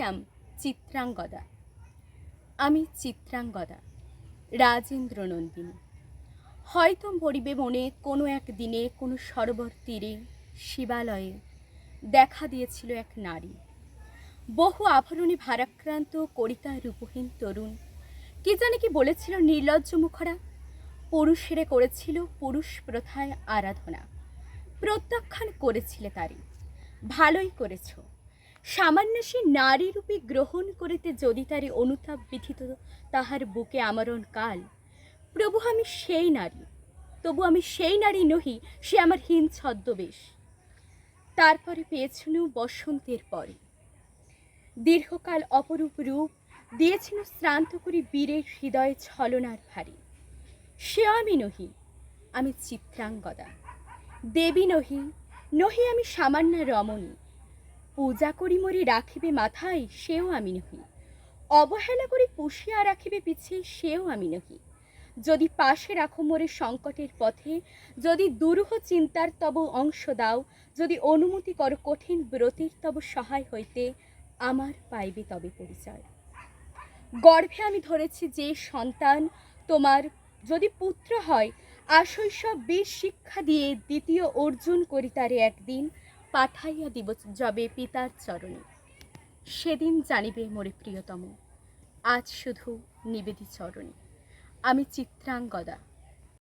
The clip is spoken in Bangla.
নাম চিত্রাঙ্গদা। আমি চিত্রাঙ্গদা, রাজেন্দ্র নন্দিনী। হয়তো মরিবে মনে কোনো এক দিনে কোনো সরোবর তীরে শিবালয়ে দেখা দিয়েছিল এক নারী, বহু আভরণে ভারাক্রান্ত করিতা রূপহীন তরুণ। কি জানি কি বলেছিল নির্লজ্জ মুখরা, পুরুষেরা করেছিল পুরুষ প্রথায় আরাধনা। প্রত্যাখ্যান করেছিলে তারি, ভালোই করেছ। সামান্য সে নারী রূপে গ্রহণ করিতে যদি তারে অনুতাপ বিধিত তাহার বুকে আমরণ কাল। প্রভু আমি সেই নারী, তবু আমি সেই নারী নহি, সে আমার হীন ছদ্মবেশ। তারপরে পেয়েছিল বসন্তের পরে দীর্ঘকাল অপরূপ রূপ দিয়েছিল শ্রান্ত করি বীরের হৃদয়ে ছলনার ভারী। সে আমি নহি, আমি চিত্রাঙ্গদা। দেবী নহি, নহি আমি সামান্য রমণী। পূজা করি মরি রাখিবে মাথায়, সেও আমি নহি। অবহেলা করি পুষিয়া রাখিবে পিছে, সেও আমি নহি। যদি পাশে রাখো মোরে সংকটের পথে, যদি দুরূহ চিন্তার তব অংশ দাও, যদি অনুমতি করো কঠিন ব্রতের তব সহায় হইতে, আমার পাইবে তবে পরিচয়। গর্ভে আমি ধরেছি যে সন্তান তোমার, যদি পুত্র হয় আশৈশব বীর শিক্ষা দিয়ে দ্বিতীয় অর্জুন করি তারে একদিন পাঠাইয়া দিব যবে পিতার চরণে। সেদিন জানিবে মোরে প্রিয়তম, আজ শুধু নিবেদি চরণে। আমি চিত্রাঙ্গদা।